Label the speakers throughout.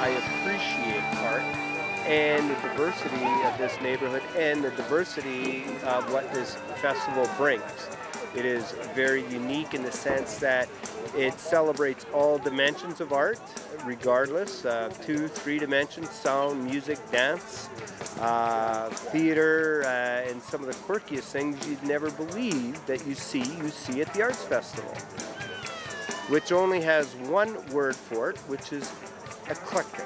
Speaker 1: I appreciate art and the diversity of this neighborhood and the diversity of what this festival brings. It is very unique in the sense that it celebrates all dimensions of art, regardless, 2, 3 dimensions, sound, music, dance, theater, and some of the quirkiest things you'd never believe that you see at the Arts Festival, which only has one word for it, which is eclectic.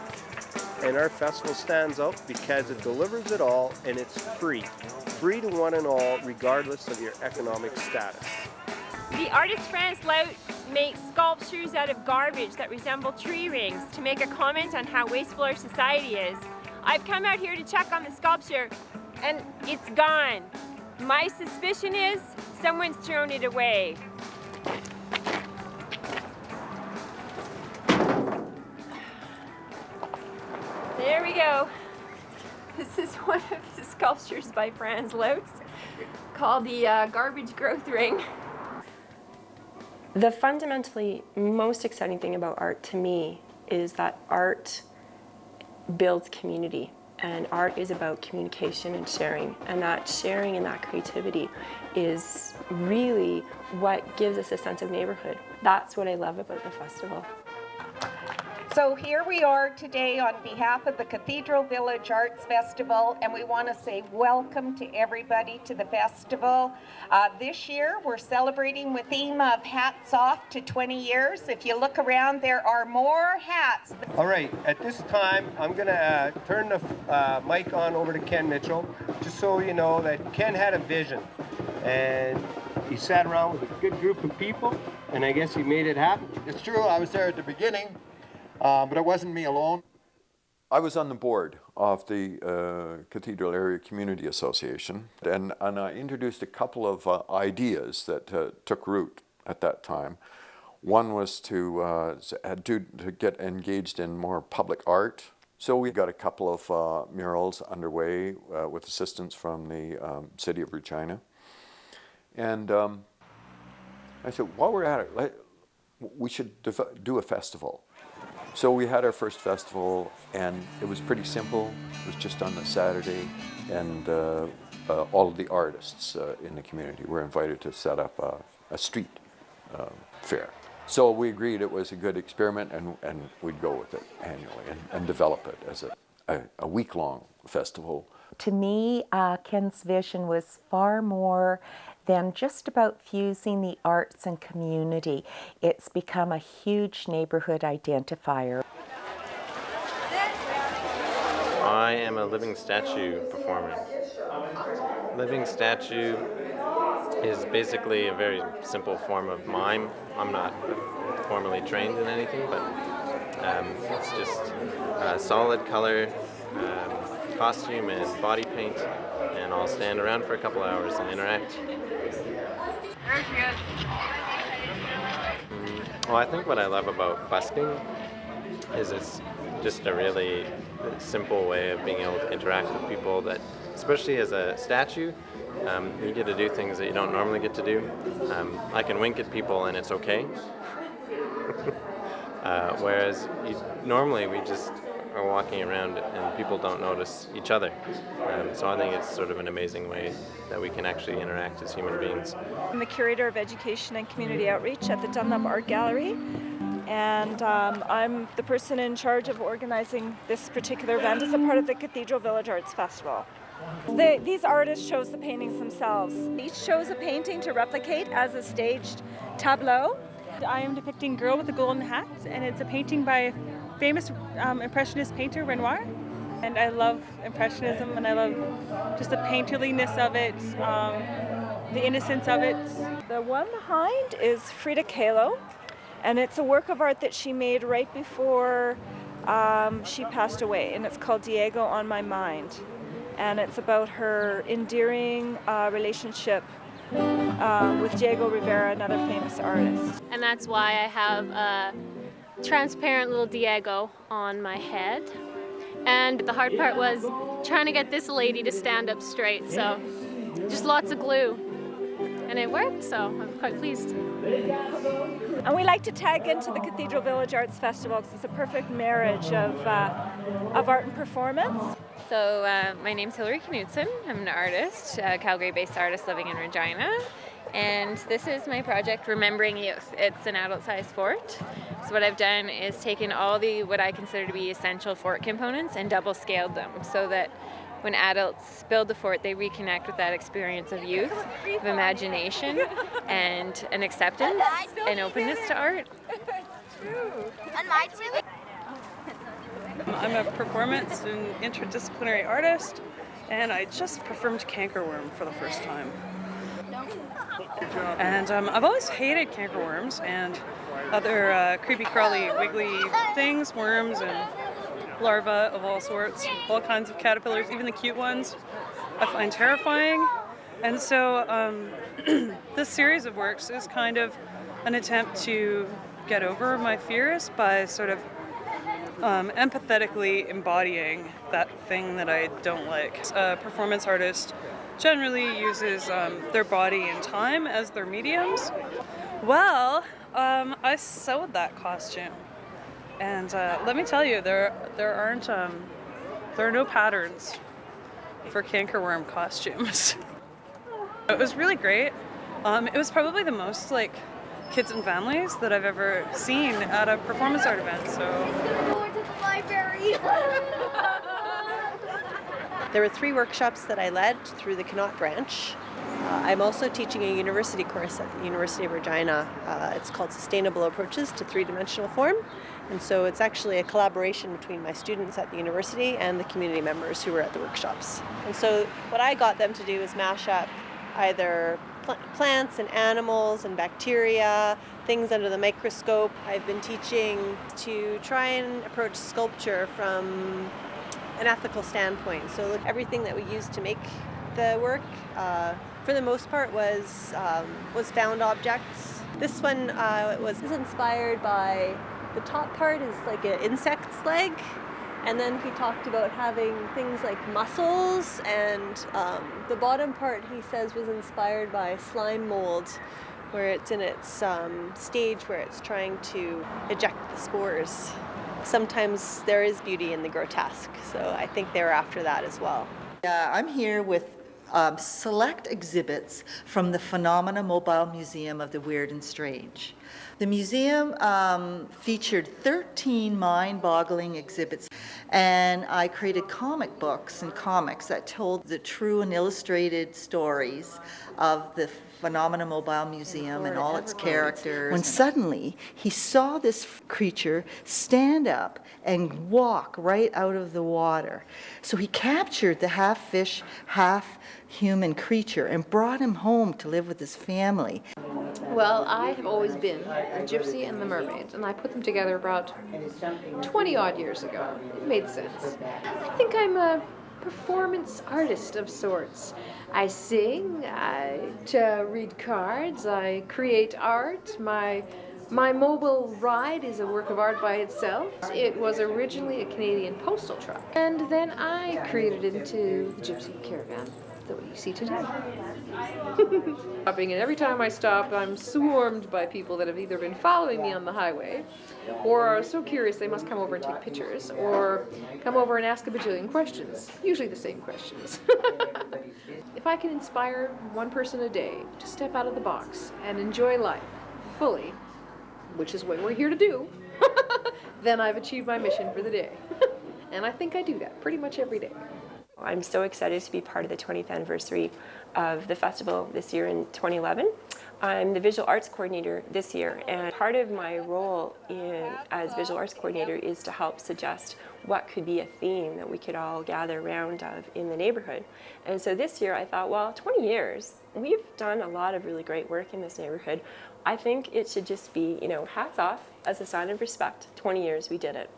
Speaker 1: And our festival stands out because it delivers it all, and it's free to one and all, regardless of your economic status.
Speaker 2: The artist Franz Laut makes sculptures out of garbage that resemble tree rings to make a comment on how wasteful our society is. I've come out here to check on the sculpture, and it's gone. My suspicion is someone's thrown it away. There we go. This is one of the sculptures by Franz Laut called the Garbage Growth Ring.
Speaker 3: The fundamentally most exciting thing about art to me is that art builds community, and art is about communication and sharing, and that sharing and that creativity is really what gives us a sense of neighborhood. That's what I love about the festival.
Speaker 4: So here we are today on behalf of the Cathedral Village Arts Festival, and we want to say welcome to everybody to the festival. This year we're celebrating with the theme of Hats Off to 20 years. If you look around, there are more hats.
Speaker 1: All right, at this time, I'm going to turn the mic on over to Ken Mitchell, just so you know that Ken had a vision, and he sat around with a good group of people, and I guess he made it happen.
Speaker 5: It's true, I was there at the beginning. But it wasn't me alone. I was on the board of the Cathedral Area Community Association, and I introduced a couple of ideas that took root at that time. One was to get engaged in more public art. So we got a couple of murals underway with assistance from the city of Regina. And I said, while we're at it, we should do a festival. So we had our first festival, and it was pretty simple. It was just on a Saturday, and all of the artists in the community were invited to set up a street fair. So we agreed it was a good experiment, and we'd go with it annually and develop it as a week-long festival.
Speaker 4: To me, Ken's vision was far more than just about fusing the arts and community. It's become a huge neighborhood identifier.
Speaker 6: I am a living statue performer. Living statue is basically a very simple form of mime. I'm not formally trained in anything, but it's just solid color, costume and body paint, and I'll stand around for a couple hours and interact.
Speaker 2: There she is.
Speaker 6: Well, I think what I love about busking is it's just a really simple way of being able to interact with people that, especially as a statue, you get to do things that you don't normally get to do. I can wink at people and it's okay. Whereas normally we just are walking around and people don't notice each other. So I think it's sort of an amazing way that we can actually interact as human beings.
Speaker 7: I'm the Curator of Education and Community Outreach at the Dunlop Art Gallery, and I'm the person in charge of organizing this particular event as a part of the Cathedral Village Arts Festival. These artists chose the paintings themselves. Each chose a painting to replicate as a staged tableau.
Speaker 8: I am depicting Girl with the Golden Hat, and it's a painting by famous Impressionist painter Renoir. And I love Impressionism, and I love just the painterliness of it, the innocence of it.
Speaker 7: The one behind is Frida Kahlo, and it's a work of art that she made right before she passed away, and it's called Diego on My Mind. And it's about her endearing relationship with Diego Rivera, another famous artist.
Speaker 9: And that's why I have a transparent little Diego on my head. And the hard part was trying to get this lady to stand up straight, so just lots of glue. And it worked, so I'm quite pleased.
Speaker 7: And we like to tag into the Cathedral Village Arts Festival because it's a perfect marriage of art and performance.
Speaker 2: So my name's Hillary Knutson. I'm an artist, a Calgary-based artist living in Regina. And this is my project, Remembering Youth. It's an adult-sized fort. So what I've done is taken all the what I consider to be essential fort components and double-scaled them so that when adults build the fort, they reconnect with that experience of youth, of imagination, and an acceptance and openness to art.
Speaker 10: I'm a performance and interdisciplinary artist, and I just performed Cankerworm for the first time. And I've always hated cankerworms and other creepy, crawly, wiggly things, worms and larvae of all sorts, all kinds of caterpillars, even the cute ones, I find terrifying. And so this series of works is kind of an attempt to get over my fears by sort of empathetically embodying that thing that I don't like. A performance artist generally uses their body and time as their mediums. Well, I sewed that costume. And let me tell you, there are no patterns for Cankerworm costumes. It was really great. It was probably the most like kids and families that I've ever seen at a performance art event. So.
Speaker 11: Going to the library. There were 3 workshops that I led through the Connaught branch. I'm also teaching a university course at the University of Regina. It's called Sustainable Approaches to Three-Dimensional Form. And so it's actually a collaboration between my students at the university and the community members who were at the workshops. And so what I got them to do is mash up either plants and animals and bacteria, things under the microscope. I've been teaching to try and approach sculpture from an ethical standpoint. So look, everything that we used to make the work, for the most part, was found objects. This one was inspired by, the top part is like an insect's leg, and then he talked about having things like mussels, and the bottom part, he says, was inspired by slime mold, where it's in its stage where it's trying to eject the spores. Sometimes there is beauty in the grotesque, so I think they were after that as well.
Speaker 12: I'm here with select exhibits from the Phenomena Mobile Museum of the Weird and Strange. The museum featured 13 mind-boggling exhibits, and I created comic books and comics that told the true and illustrated stories of the Phenomena Mobile Museum and all its characters. When suddenly he saw this creature stand up and walk right out of the water. So he captured the half fish, half human creature and brought him home to live with his family.
Speaker 13: Well, I have always been a gypsy and the mermaid, and I put them together about 20 odd years ago. It made sense. I think I'm a performance artist of sorts. I sing, I read cards, I create art. My mobile ride is a work of art by itself. It was originally a Canadian postal truck, and then I created it into the gypsy caravan that you see today. Stopping, and every time I stop, I'm swarmed by people that have either been following me on the highway, or are so curious they must come over and take pictures, or come over and ask a bajillion questions, usually the same questions. If I can inspire one person a day to step out of the box and enjoy life fully, which is what we're here to do, then I've achieved my mission for the day. And I think I do that pretty much every day.
Speaker 3: I'm so excited to be part of the 20th anniversary of the festival this year in 2011. I'm the visual arts coordinator this year, and part of my role as visual arts coordinator is to help suggest what could be a theme that we could all gather around of in the neighborhood. And so this year I thought, well, 20 years, we've done a lot of really great work in this neighborhood. I think it should just be, hats off as a sign of respect. 20 years we did it.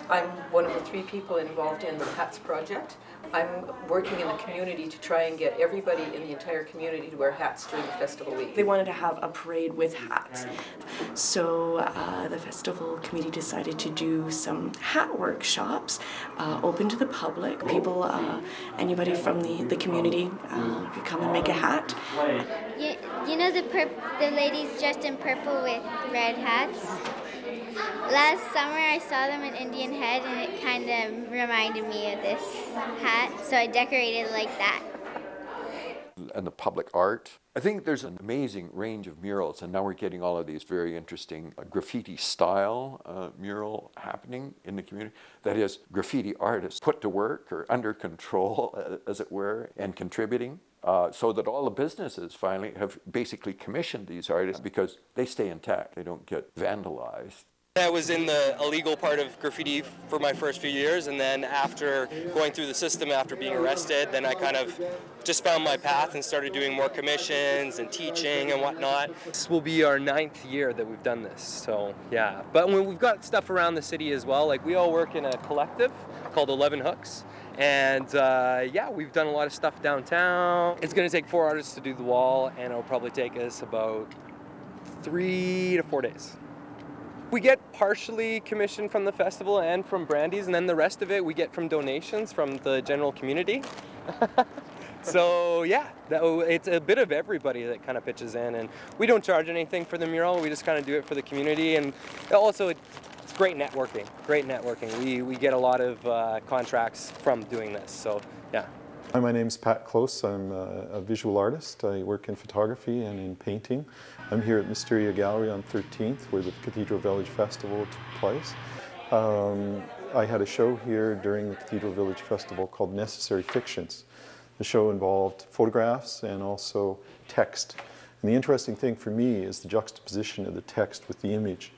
Speaker 14: I'm one of the 3 people involved in the Hats Project. I'm working in the community to try and get everybody in the entire community to wear hats during the festival week.
Speaker 15: They wanted to have a parade with hats. So the festival committee decided to do some hat workshops open to the public. People, anybody from the community could come and make a hat.
Speaker 16: You know the ladies dressed in purple with red hats? Last summer I saw them in Indian Head and it kind of reminded me of this hat, so I decorated like that.
Speaker 5: And the public art. I think there's an amazing range of murals, and now we're getting all of these very interesting graffiti style mural happening in the community. That is, graffiti artists put to work or under control, as it were, and contributing. So that all the businesses finally have basically commissioned these artists because they stay intact, they don't get vandalized.
Speaker 17: I was in the illegal part of graffiti for my first few years, and then after going through the system, after being arrested, then I kind of just found my path and started doing more commissions and teaching and whatnot. This will be our 9th year that we've done this, so yeah. But we've got stuff around the city as well. Like, we all work in a collective called 11 Hooks. And yeah, we've done a lot of stuff downtown. It's going to take 4 artists to do the wall, and it'll probably take us about 3 to 4 days. We get partially commissioned from the festival and from Brandy's, and then the rest of it we get from donations from the general community. So yeah, it's a bit of everybody that kind of pitches in, and we don't charge anything for the mural. We just kind of do it for the community, and also it's great networking. Great networking. We get a lot of contracts from doing this. So yeah.
Speaker 18: Hi, my name's Pat Close. I'm a visual artist. I work in photography and in painting. I'm here at Mysteria Gallery on 13th, where the Cathedral Village Festival took place. I had a show here during the Cathedral Village Festival called Necessary Fictions. The show involved photographs and also text. And the interesting thing for me is the juxtaposition of the text with the image.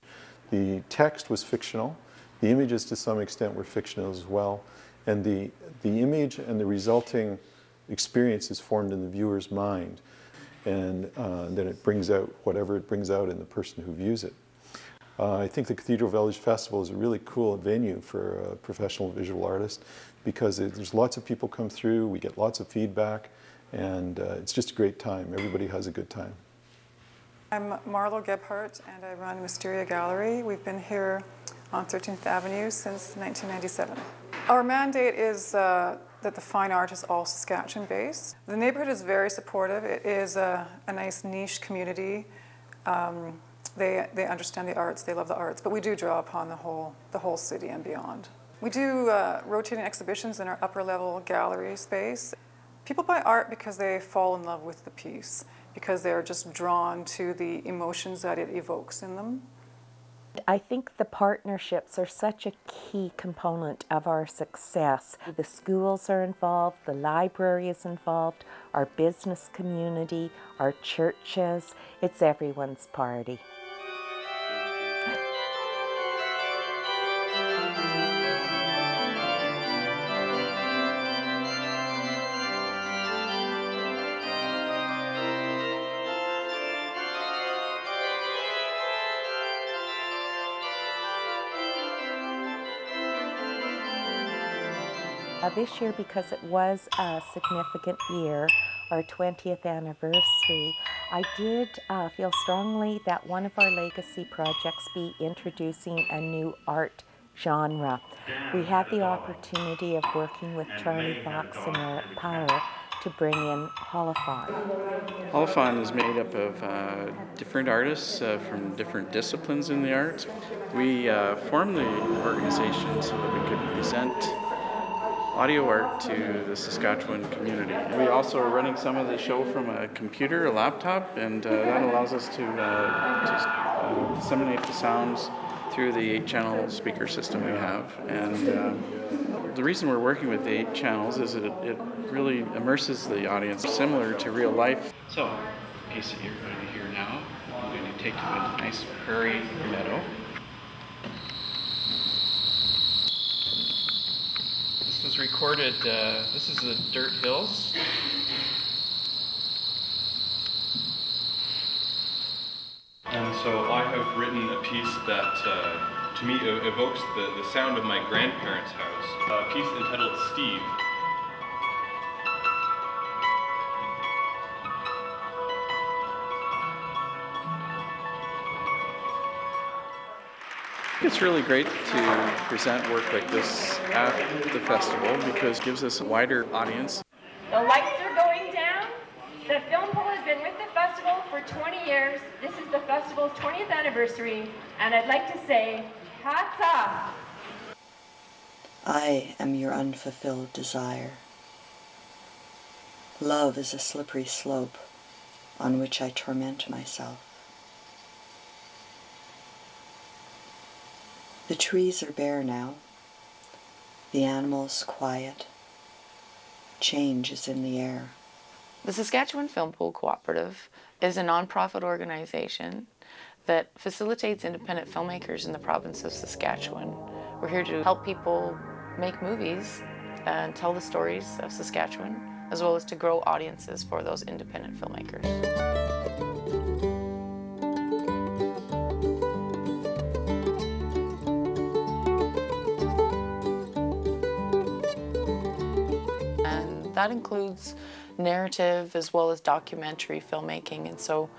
Speaker 18: The text was fictional. The images, to some extent, were fictional as well. And the image and the resulting experience is formed in the viewer's mind. And then it brings out whatever it brings out in the person who views it. I think the Cathedral Village Festival is a really cool venue for a professional visual artist because there's lots of people come through, we get lots of feedback, and it's just a great time. Everybody has a good time.
Speaker 19: I'm Marlo Gebhardt, and I run Mysteria Gallery. We've been here on 13th Avenue since 1997. Our mandate is that the fine art is all Saskatchewan-based. The neighborhood is very supportive. It is a nice niche community. They understand the arts, they love the arts, but we do draw upon the whole city and beyond. We do rotating exhibitions in our upper level gallery space. People buy art because they fall in love with the piece, because they're just drawn to the emotions that it evokes in them.
Speaker 20: I think the partnerships are such a key component of our success. The schools are involved, the library is involved, our business community, our churches. It's everyone's party. This year, because it was a significant year, our 20th anniversary, I did feel strongly that one of our legacy projects be introducing a new art genre. We had the opportunity of working with Charlie Fox and Eric Power to bring in Holophon.
Speaker 21: Holophon is made up of different artists from different disciplines in the arts. We formed the organization so that we could present audio art to the Saskatchewan community. We also are running some of the show from a computer, a laptop, and that allows us to disseminate the sounds through the 8-channel speaker system we have. And the reason we're working with the 8 channels is that it really immerses the audience, similar to real life. So, the piece that you're going to hear now, I'm going to take you into a nice prairie meadow. This was recorded, this is the Dirt Hills.
Speaker 22: And so I have written a piece that, to me, evokes the sound of my grandparents' house. A piece entitled Steve.
Speaker 21: It's really great to present work like this at the festival because it gives us a wider audience.
Speaker 2: The lights are going down. The film pole has been for 20 years. This is the festival's 20th anniversary, and I'd like to say, hats off.
Speaker 1: I am your unfulfilled desire. Love is a slippery slope on which I torment myself. The trees are bare now, the animals quiet. Change is in the air.
Speaker 4: The Saskatchewan Film Pool Cooperative is a nonprofit organization that facilitates independent filmmakers in the province of Saskatchewan. We're here to help people make movies and tell the stories of Saskatchewan, as well as to grow audiences for those independent filmmakers. And that includes narrative as well as documentary filmmaking, and so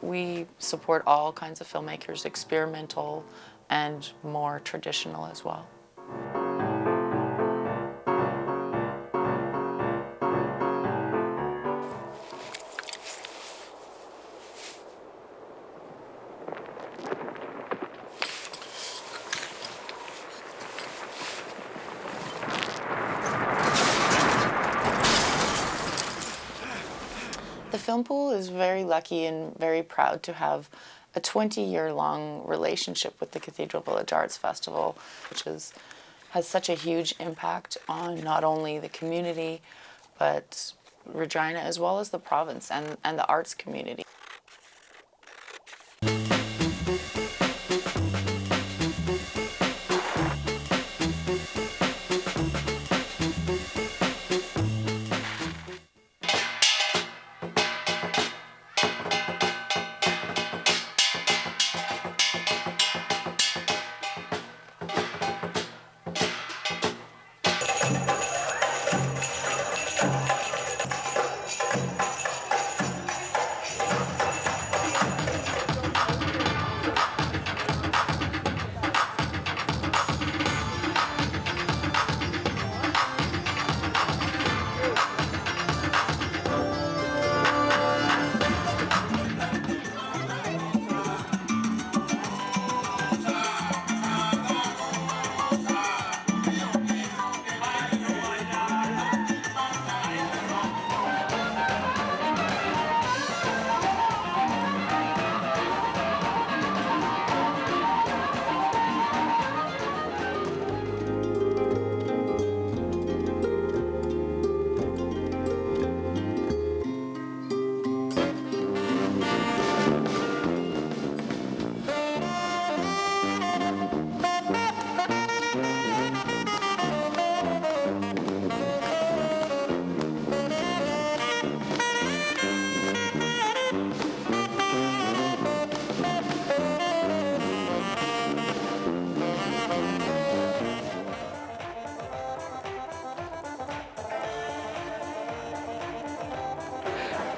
Speaker 4: we support all kinds of filmmakers, experimental and more traditional as well. The Film Pool is very lucky and very proud to have a 20-year-long relationship with the Cathedral Village Arts Festival, which has such a huge impact on not only the community, but Regina as well as the province and the arts community.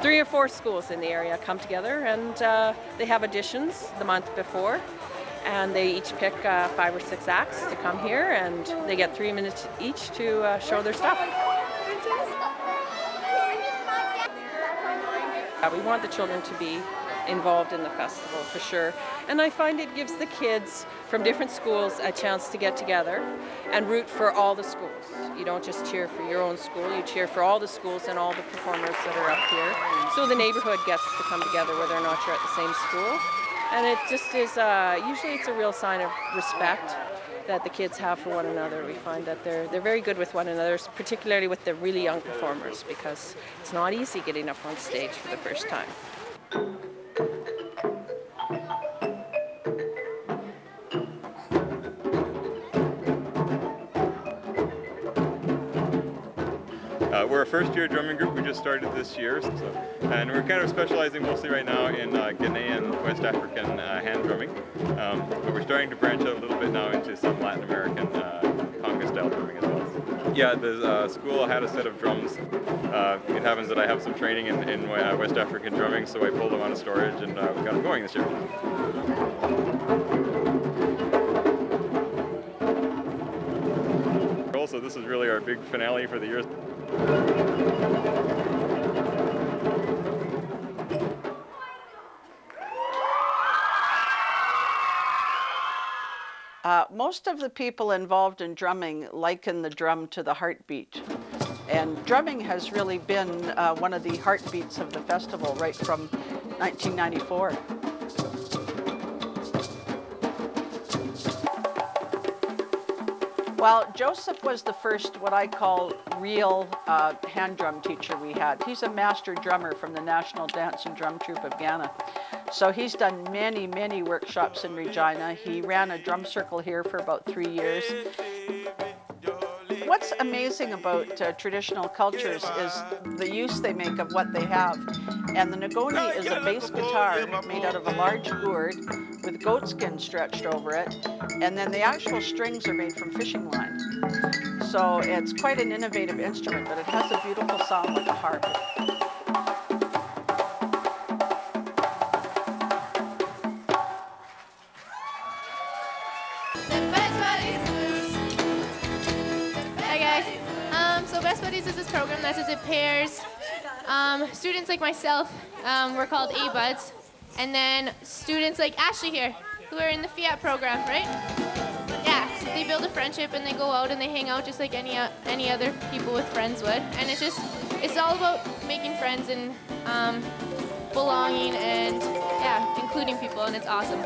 Speaker 23: Three or four schools in the area come together, and they have auditions the month before, and they each pick 5 or 6 acts to come here, and they get 3 minutes each to show their stuff. We want the children to be involved in the festival for sure, and I find it gives the kids from different schools a chance to get together and root for all the schools. You don't just cheer for your own school, you cheer for all the schools and all the performers that are up here. So the neighborhood gets to come together whether or not you're at the same school. And it just is, usually it's a real sign of respect that the kids have for one another. We find that they're very good with one another, particularly with the really young performers, because it's not easy getting up on stage for the first time.
Speaker 22: We're a first-year drumming group. We just started this year, and we're kind of specializing mostly right now in Ghanaian, West African hand drumming. But we're starting to branch out a little bit now into some Latin American conga-style drumming as well. Yeah, the school had a set of drums. It happens that I have some training in West African drumming, so I pulled them out of storage and we got them going this year. Also, this is really our big finale for the year.
Speaker 6: Most of the people involved in drumming liken the drum to the heartbeat. And drumming has really been one of the heartbeats of the festival right from 1994. Well, Joseph was the first, what I call, real hand drum teacher we had. He's a master drummer from the National Dance and Drum Troupe of Ghana. So he's done many, many workshops in Regina. He ran a drum circle here for about 3 years. What's amazing about traditional cultures is the use they make of what they have. And the Ngoni is a bass guitar made out of a large gourd with goat skin stretched over it. And then the actual strings are made from fishing line. So it's quite an innovative instrument, but it has a beautiful sound like a harp.
Speaker 8: So Best Buddies is this program that says it pairs students like myself, we're called A-Buds, and then students like Ashley here, who are in the Fiat program, right? Yeah, so they build a friendship and they go out and they hang out just like any other people with friends would. And it's all about making friends and belonging and, yeah, including people, and it's awesome.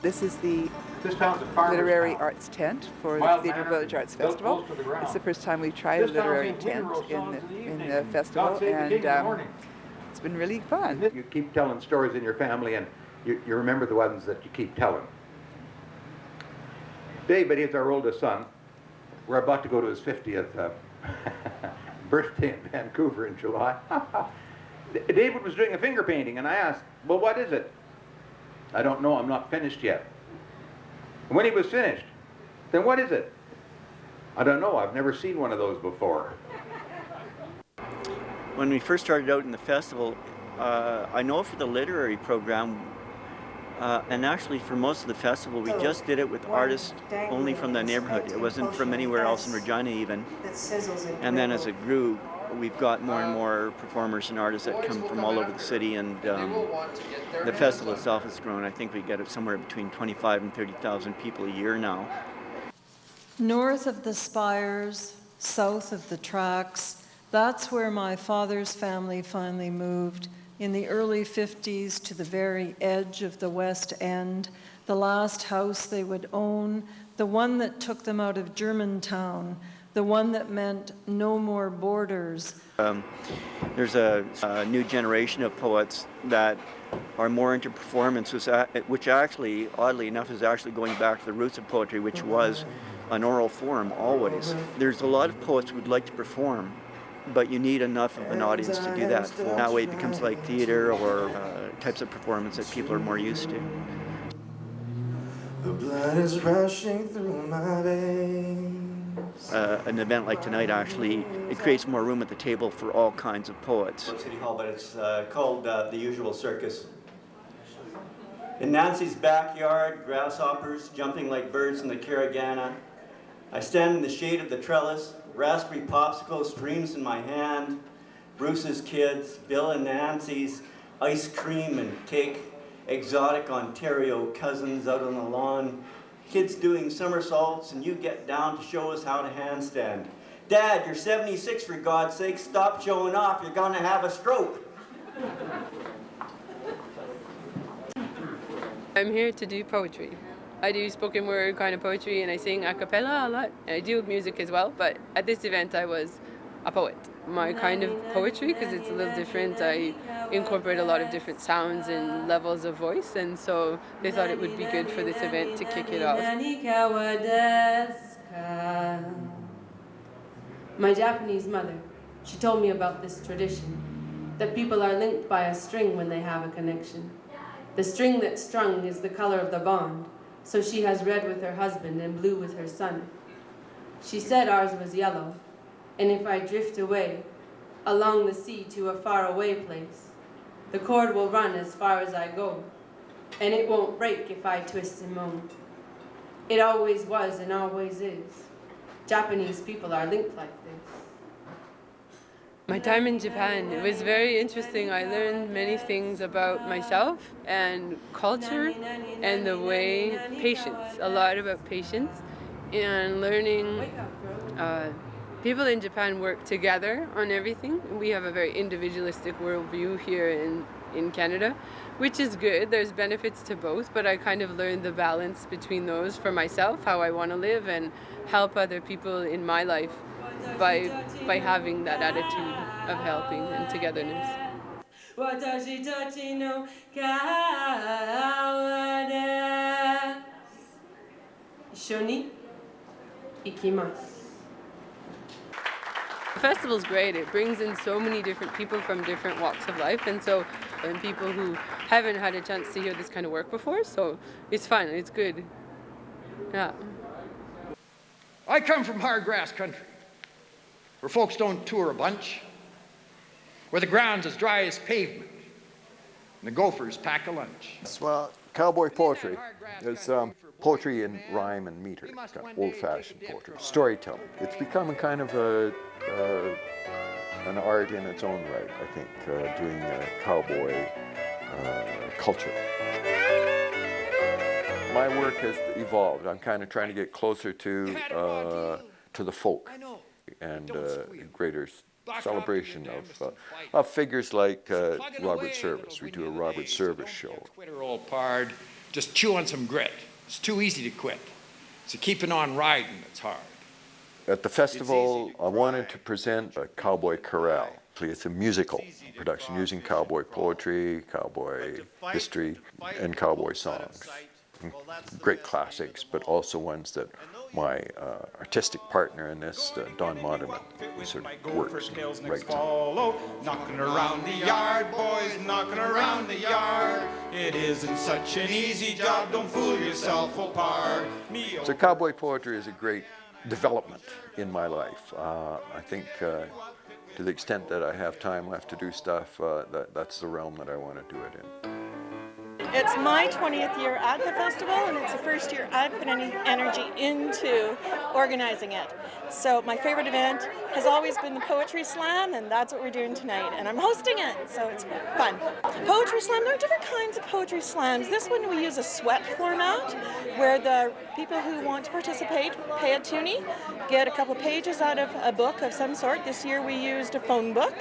Speaker 9: This is the literary arts tent for the Cathedral Village Arts Festival. It's the first time we've tried a literary tent in the festival, and it's been really fun.
Speaker 24: You keep telling stories in your family, and you remember the ones that you keep telling. David is our oldest son. We're about to go to his 50th birthday in Vancouver in July. David was doing a finger painting, and I asked, well, what is it? I don't know, I'm not finished yet. And when he was finished, then what is it? I don't know, I've never seen one of those before.
Speaker 25: When we first started out in the festival, I know for the literary program, and actually for most of the festival, we just did it with artists only from the neighborhood. It wasn't from anywhere else in Regina even. And then as it grew, we've got more and more performers and artists that come from all over the city, and the festival itself has grown. I think we get somewhere between 25 and 30,000 people a year now.
Speaker 26: North of the spires, south of the tracks, that's where my father's family finally moved in the early 50s to the very edge of the West End, the last house they would own, the one that took them out of Germantown, the one that meant no more borders.
Speaker 25: There's a new generation of poets that are more into performance, which actually, oddly enough, is actually going back to the roots of poetry, which was an oral form always. There's a lot of poets who would like to perform, but you need enough of an audience to do that. That way it becomes like theater or types of performance that people are more used to.
Speaker 3: The blood is rushing through my veins.
Speaker 25: An event like tonight actually, it creates more room at the table for all kinds of poets.
Speaker 7: City Hall, but it's called The Usual Circus. In Nancy's backyard, grasshoppers jumping like birds in the Caragana. I stand in the shade of the trellis, raspberry popsicle streams in my hand. Bruce's kids, Bill and Nancy's ice cream and cake, exotic Ontario cousins out on the lawn. Kids doing somersaults, and you get down to show us how to handstand. Dad, you're 76 for God's sake, stop showing off, you're gonna have a stroke.
Speaker 10: I'm here to do poetry. I do spoken word kind of poetry and I sing a cappella a lot. I do music as well, but at this event I was a poet. My kind of poetry, because it's a little different, I incorporate a lot of different sounds and levels of voice, and so they thought it would be good for this event to kick it off.
Speaker 11: My Japanese mother, she told me about this tradition, that people are linked by a string when they have a connection. The string that's strung is the color of the bond, so she has red with her husband and blue with her son. She said ours was yellow, and if I drift away, along the sea to a faraway place, the cord will run as far as I go, and it won't break if I twist and moan. It always was and always is. Japanese people are linked like this.
Speaker 10: My time in Japan, it was very interesting. I learned many things about myself and culture and the way, patience, a lot about patience, and learning people in Japan work together on everything. We have a very individualistic worldview here in Canada, which is good. There's benefits to both, but I kind of learned the balance between those for myself, how I want to live and help other people in my life by having that attitude of helping and togetherness. The festival's great. It brings in so many different people from different walks of life, and people who haven't had a chance to hear this kind of work before, so it's fun, it's good. Yeah.
Speaker 12: I come from hard grass country, where folks don't tour a bunch, where the ground's as dry as pavement, and the gophers pack a lunch.
Speaker 5: Well, cowboy poetry is poetry in rhyme and meter, kind of old-fashioned poetry, storytelling. It's become a kind of an art in its own right, I think, doing cowboy culture. My work has evolved. I'm kind of trying to get closer to the folk and greater celebration of figures like Robert Service. We do a Robert Service show.
Speaker 12: Quitter, old pard, just chew on some grit. It's too easy to quit. It's keeping on riding that's hard.
Speaker 5: At the festival, I wanted to present a Cowboy Chorale. It's a musical production using cowboy poetry, cowboy history, and cowboy songs. Great classics, but also ones that my artistic partner in this, Don Moderman, sort of works and writes on.
Speaker 3: Knocking around the yard, boys, knocking around the yard. It isn't such an easy job, don't fool yourself, old pard.
Speaker 5: So cowboy poetry is a great development in my life. I think to the extent that I have time left to do stuff, that's the realm that I want to do it in.
Speaker 13: It's my 20th year at the festival, and it's the first year I've put any energy into organizing it. So my favorite event has always been the Poetry Slam, and that's what we're doing tonight, and I'm hosting it, so it's fun. Poetry Slam, there are different kinds of poetry slams. This one we use a sweat format, where the people who want to participate pay a toonie, get a couple pages out of a book of some sort. This year we used a phone book,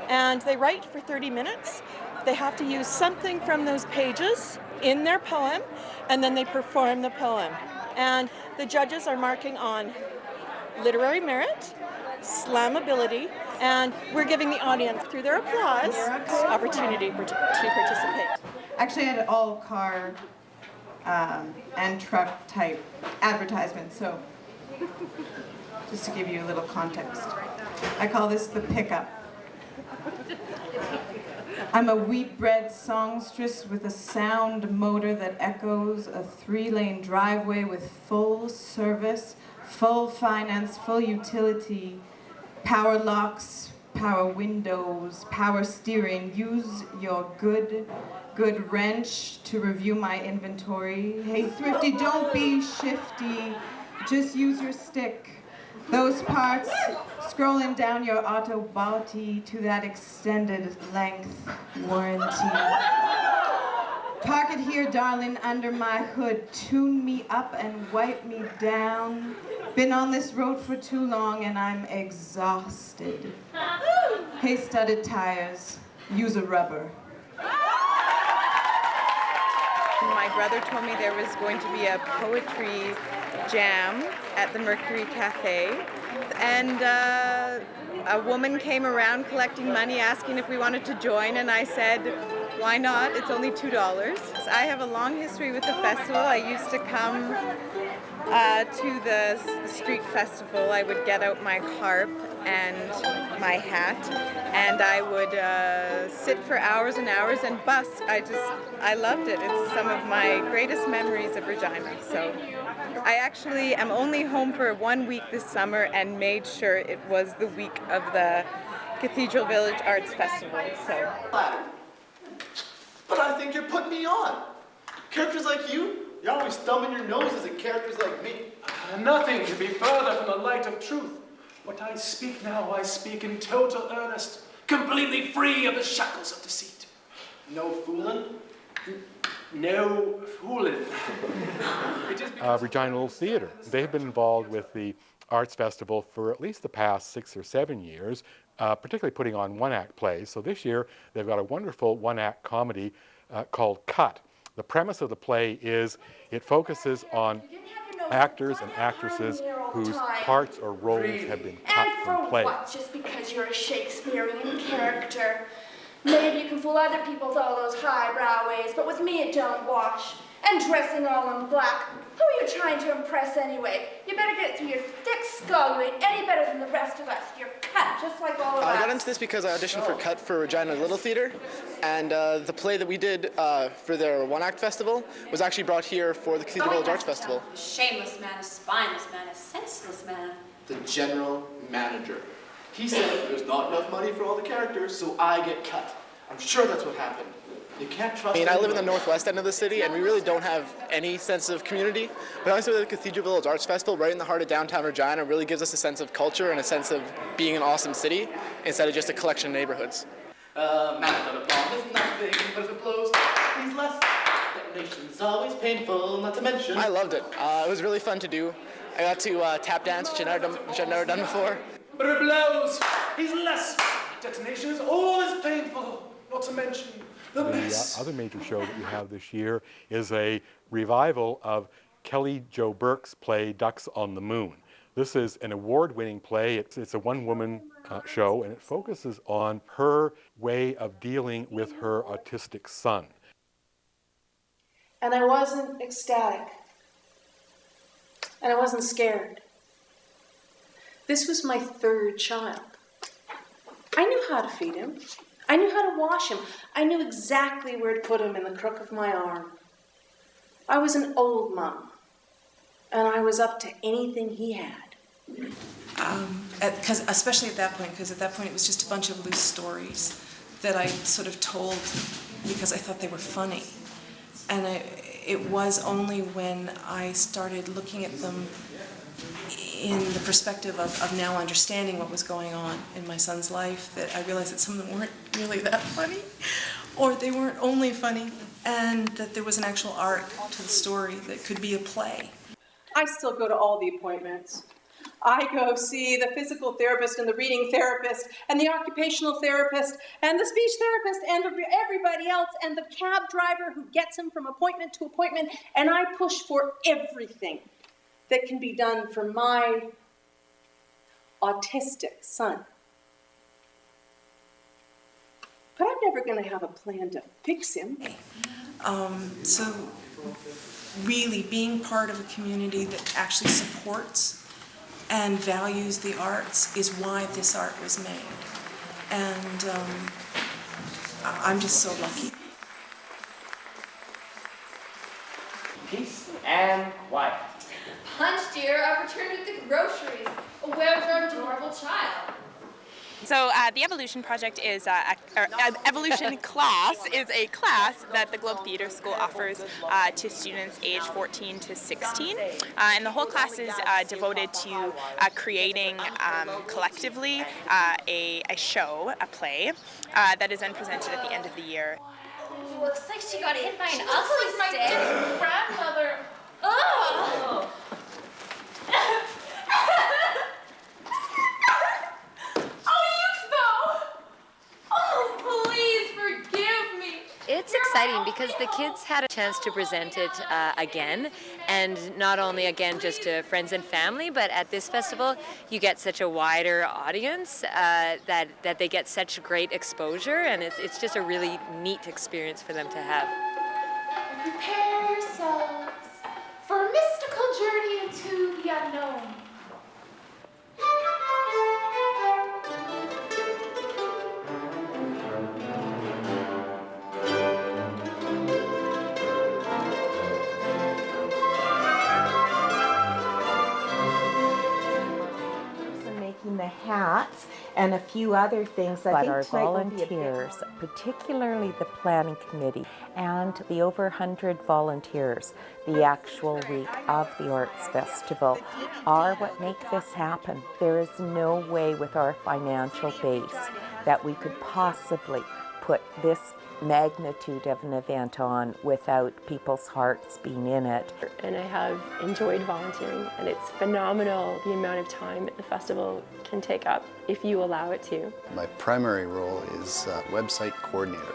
Speaker 13: and they write for 30 minutes. They have to use something from those pages in their poem, and then they perform the poem. And the judges are marking on literary merit, slamability, and we're giving the audience, through their applause, opportunity to participate.
Speaker 14: Actually, I had an all-car and truck type advertisement, so just to give you a little context. I call this the pickup. I'm a wheat-bred songstress with a sound motor that echoes a 3-lane driveway with full service, full finance, full utility, power locks, power windows, power steering. Use your good wrench to review my inventory. Hey, Thrifty, don't be shifty. Just use your stick. Those parts scrolling down your auto body to that extended length warranty. Park it here, darling, under my hood. Tune me up and wipe me down. Been on this road for too long and I'm exhausted. Hey, studded tires, use a rubber.
Speaker 15: My brother told me there was going to be a poetry jam at the Mercury Cafe, and a woman came around collecting money asking if we wanted to join, and I said, why not? It's only $2. I have a long history with the festival. I used to come to the street festival. I would get out my harp and my hat, and I would sit for hours and hours and busk. I loved it. It's some of my greatest memories of Regina. So I actually am only home for 1 week this summer and made sure it was the week of the Cathedral Village Arts Festival. So.
Speaker 16: But I think you're putting me on. Characters like you're always thumbing your noses at characters like me.
Speaker 17: Nothing could be further from the light of truth. What I speak now, I speak in total earnest, completely free of the shackles of deceit.
Speaker 16: No fooling?
Speaker 17: No fooling.
Speaker 18: Regina Little Theatre. They've been involved with the Arts Festival for at least the past 6 or 7 years, particularly putting on one-act plays. So this year, they've got a wonderful one-act comedy called Cut. The premise of the play is it focuses on actors and actresses whose parts or roles have been cut from plays.
Speaker 19: What? Just because you're a Shakespearean character. Maybe you can fool other people with all those highbrow ways, but with me it don't wash. And dressing all in black. Who are you trying to impress anyway? You better get it through your thick skull. You ain't any better than the rest of us. You're cut just like all of us.
Speaker 16: I got into this because I auditioned for Cut for Regina Little Theatre, and the play that we did for their one-act festival was actually brought here for the Cathedral Village Arts Festival.
Speaker 19: A shameless man, a spineless man, a senseless man.
Speaker 16: The general manager. He said there's not enough money for all the characters, so I get cut. I'm sure that's what happened. You can't trust I live in the northwest end of the city, and we really don't have any sense of community. But honestly, the Cathedral Village Arts Festival, right in the heart of downtown Regina, really gives us a sense of culture and a sense of being an awesome city, instead of just a collection of neighborhoods. Man without a bomb is nothing, but if it blows, he's less. Detonation's always painful, not to mention. I loved it. It was really fun to do. I got to tap dance, which I've never done before.
Speaker 17: But if it blows, he's less. Detonation is always painful, not to mention.
Speaker 18: The other major show that we have this year is a revival of Kelly Jo Burke's play Ducks on the Moon. This is an award-winning play. It's a one-woman show, and it focuses on her way of dealing with her autistic son.
Speaker 19: And I wasn't ecstatic. And I wasn't scared. This was my third child. I knew how to feed him. I knew how to wash him. I knew exactly where to put him in the crook of my arm. I was an old mom, and I was up to anything he had.
Speaker 27: Especially at that point, because at that point it was just a bunch of loose stories that I sort of told because I thought they were funny. And it was only when I started looking at them in the perspective of now understanding what was going on in my son's life that I realized that some of them weren't really that funny, or they weren't only funny, and that there was an actual arc to the story that could be a play.
Speaker 19: I still go to all the appointments. I go see the physical therapist and the reading therapist and the occupational therapist and the speech therapist and everybody else and the cab driver who gets him from appointment to appointment, and I push for everything that can be done for my autistic son. But I'm never going to have a plan to fix him.
Speaker 27: So really being part of a community that actually supports and values the arts is why this art was made. And I'm just so lucky.
Speaker 1: Peace and quiet.
Speaker 2: Punch, dear. I returned with the groceries. Where's our adorable child?
Speaker 4: So the Evolution Project is, Evolution class is a class that the Globe Theatre School offers to students age 14 to 16. And the whole class is devoted to creating collectively a show, a play, that is then presented at the end of the year.
Speaker 2: Looks like she got hit by an ugly stick. Grandmother. Oh!
Speaker 20: It's exciting because the kids had a chance to present it again, and not only again just to friends and family, but at this festival you get such a wider audience that they get such great exposure, and it's just a really neat experience for them to have.
Speaker 2: Prepare yourselves for a mystical journey into the unknown.
Speaker 21: The hats and a few other things. But our volunteers, particularly the planning committee and the over 100 volunteers, the actual week of the Arts Festival, are what make this happen. There is no way with our financial base that we could possibly put this magnitude of an event on without people's hearts being in it.
Speaker 22: And I have enjoyed volunteering, and it's phenomenal the amount of time that the festival can take up if you allow it to.
Speaker 23: My primary role is website coordinator.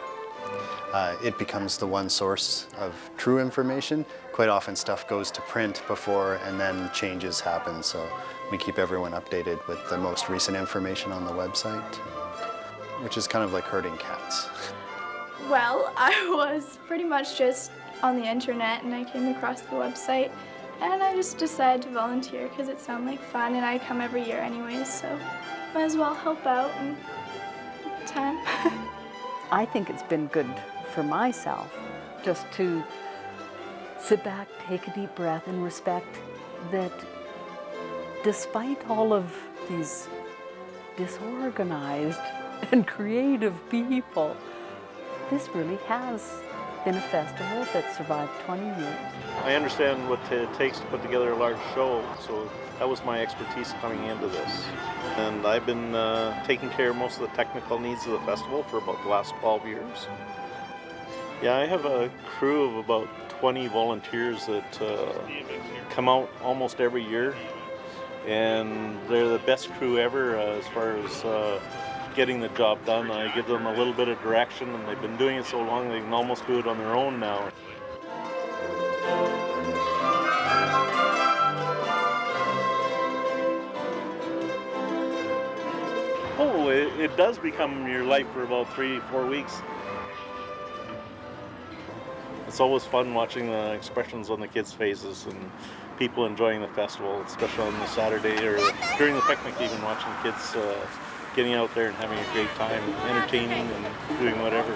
Speaker 23: It becomes the one source of true information. Quite often stuff goes to print before and then changes happen, so we keep everyone updated with the most recent information on the website, which is kind of like herding cats.
Speaker 28: Well, I was pretty much just on the internet and I came across the website and I just decided to volunteer because it sounded like fun and I come every year anyways, so might as well help out and have time.
Speaker 29: I think it's been good for myself just to sit back, take a deep breath and respect that despite all of these disorganized and creative people, this really has been a festival that survived 20 years.
Speaker 30: I understand what it takes to put together a large show, so that was my expertise coming into this. And I've been taking care of most of the technical needs of the festival for about the last 12 years. Yeah, I have a crew of about 20 volunteers that come out almost every year, and they're the best crew ever as far as getting the job done. I give them a little bit of direction, and they've been doing it so long they can almost do it on their own now. Oh, it does become your life for about 3-4 weeks. It's always fun watching the expressions on the kids' faces and people enjoying the festival, especially on the Saturday or during the picnic, even watching kids getting out there and having a great time, entertaining and doing whatever.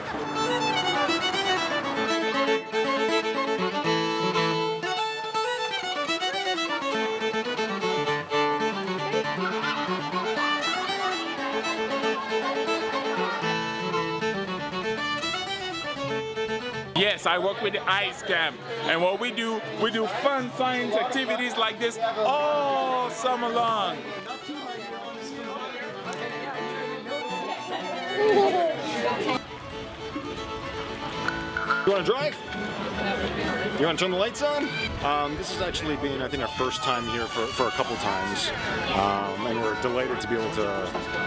Speaker 31: Yes, I work with the ICE camp, and what we do fun science activities like this all summer long.
Speaker 32: You want to drive? You want to turn the lights on? This has actually been, I think, our first time here for a couple times, and we're delighted to be able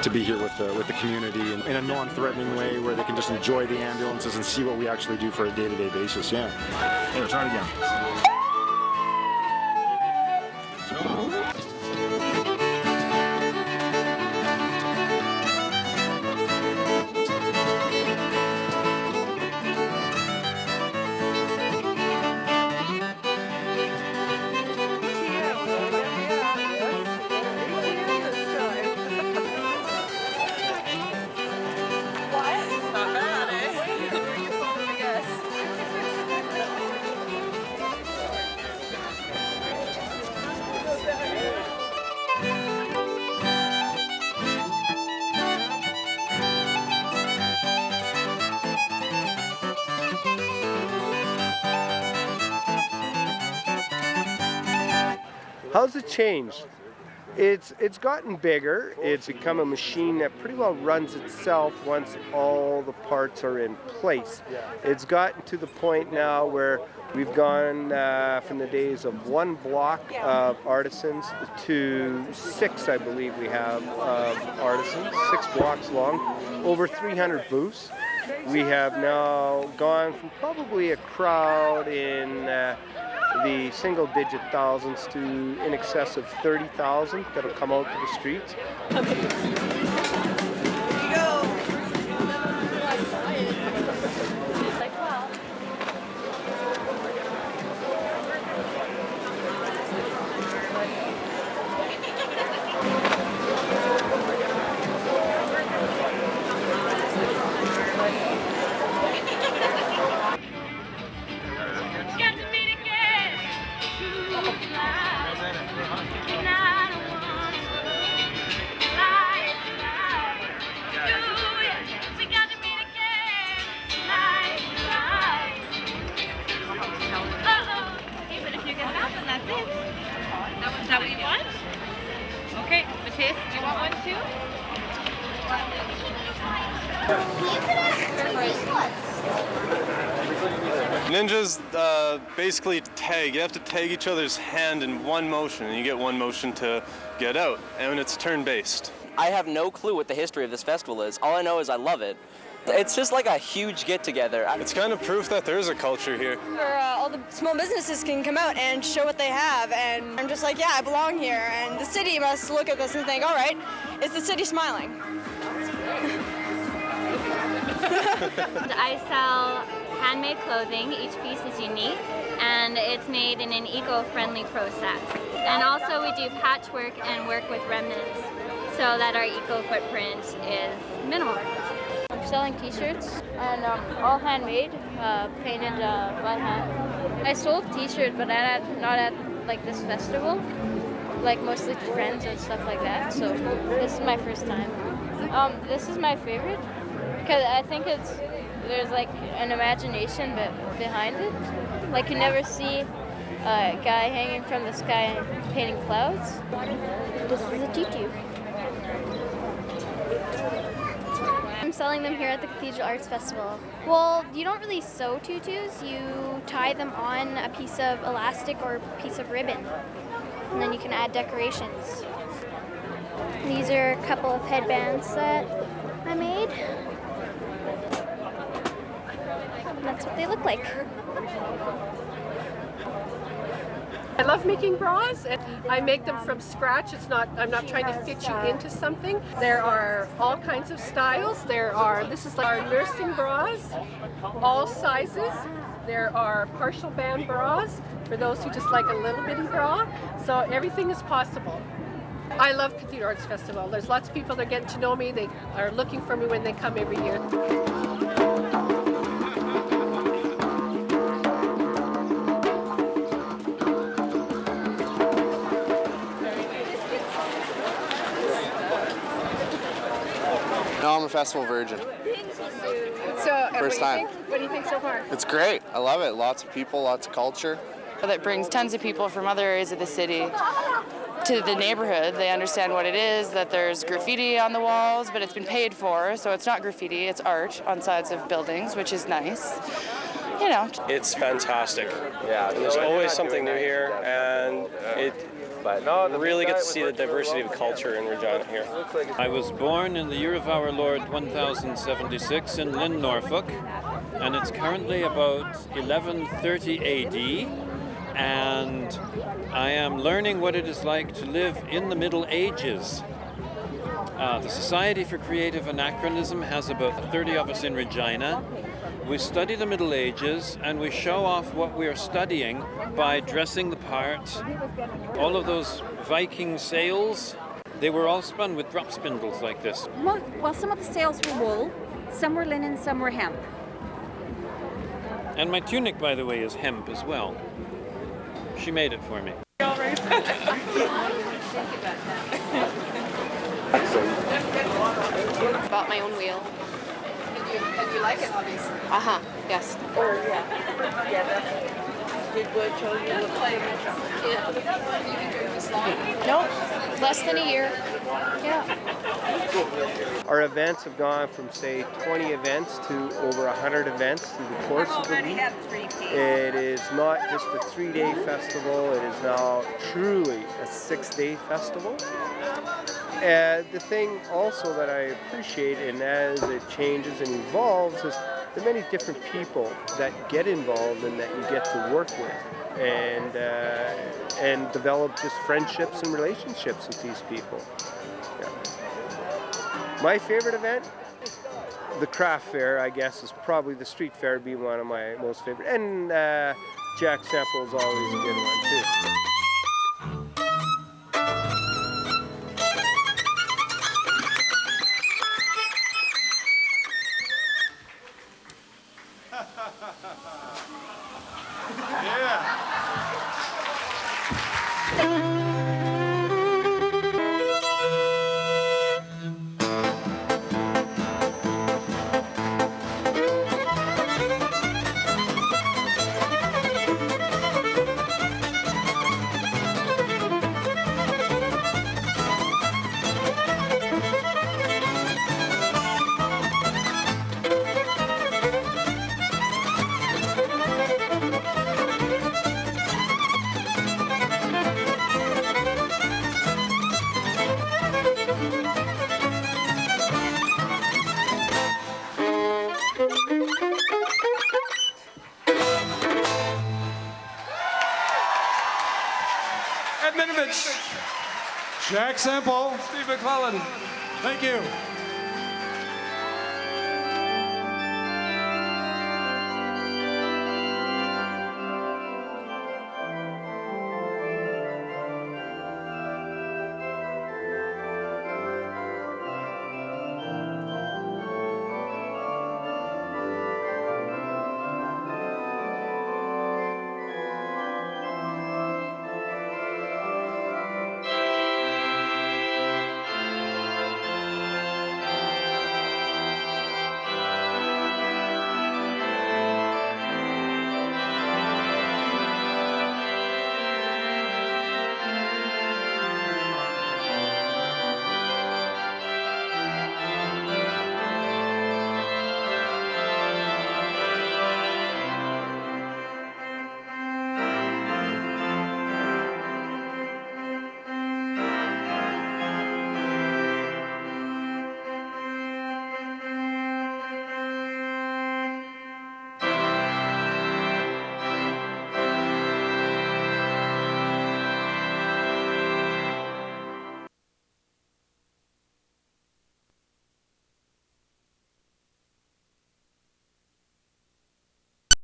Speaker 32: to be here with the community in a non-threatening way, where they can just enjoy the ambulances and see what we actually do for a day-to-day basis. Yeah. Here, try it again.
Speaker 3: How's it changed? It's gotten bigger. It's become a machine that pretty well runs itself once all the parts are in place. It's gotten to the point now where we've gone from the days of one block of artisans to 6, I believe we have, artisans, 6 blocks long, over 300 booths. We have now gone from probably a crowd in the single-digit thousands to in excess of 30,000 that'll come out to the streets.
Speaker 5: Is that what you want? Okay, Matisse, do you want one too?
Speaker 6: Ninjas basically tag. You have to tag each other's hand in one motion, and you get one motion to get out, and it's turn-based.
Speaker 7: I have no clue what the history of this festival is. All I know is I love it. It's just like a huge get-together.
Speaker 6: It's kind of proof that there is a culture here.
Speaker 8: Where all the small businesses can come out and show what they have, and I'm just like, yeah, I belong here, and the city must look at this and think, all right, is the city smiling?
Speaker 9: I sell handmade clothing. Each piece is unique, and it's made in an eco-friendly process. And also we do patchwork and work with remnants so that our eco-footprint is minimal.
Speaker 10: I'm selling t-shirts, and all handmade, painted by hand. I sold t-shirts, but not at like this festival, like mostly to friends and stuff like that, so this is my first time. This is my favorite, because I think there's like an imagination behind it. Like you never see a guy hanging from the sky and painting clouds. This is a tutu.
Speaker 11: I'm selling them here at the Cathedral Arts Festival. Well, you don't really sew tutus, you tie them on a piece of elastic or a piece of ribbon, and then you can add decorations. These are a couple of headbands that I made. And that's what they look like.
Speaker 12: I love making bras, and I make them from scratch. I'm not trying to fit you into something. There are all kinds of styles. This is like our nursing bras, all sizes. There are partial band bras for those who just like a little bitty bra. So everything is possible. I love Cathedral Arts Festival. There's lots of people that are getting to know me. They are looking for me when they come every year.
Speaker 24: No, I'm a festival virgin.
Speaker 12: So,
Speaker 24: First time.
Speaker 12: What do you think so far?
Speaker 24: It's great. I love it. Lots of people, lots of culture.
Speaker 25: That brings tons of people from other areas of the city to the neighborhood. They understand what it is, that there's graffiti on the walls, but it's been paid for, so it's not graffiti, it's art on sides of buildings, which is nice. You know.
Speaker 26: It's fantastic. Yeah. And there's always something new here, and it really get to see the diversity of culture in Regina here.
Speaker 33: I was born in the year of our Lord 1076 in Lynn, Norfolk, and it's currently about 1130 AD, and I am learning what it is like to live in the Middle Ages. The Society for Creative Anachronism has about 30 of us in Regina. We study the Middle Ages, and we show off what we are studying by dressing the part. All of those Viking sails, they were all spun with drop spindles like this.
Speaker 34: Well, some of the sails were wool, some were linen, some were hemp.
Speaker 33: And my tunic, by the way, is hemp as well. She made it for me.
Speaker 35: Bought my own wheel.
Speaker 12: And you like it, obviously.
Speaker 35: Uh-huh, yes.
Speaker 12: Oh, yeah.
Speaker 10: No, less than a year. Yeah.
Speaker 3: Our events have gone from, say, 20 events to over 100 events through the course of the week. It is not just a 3-day festival, it is now truly a 6-day festival. The thing also that I appreciate, and as it changes and evolves, is the many different people that get involved and that you get to work with and develop just friendships and relationships with these people. Yeah. My favorite event, the craft fair, I guess, is probably the street fair being one of my most favorite. And Jack Sample is always a good one too.
Speaker 1: Jack Sample, Steve McClellan. Thank you.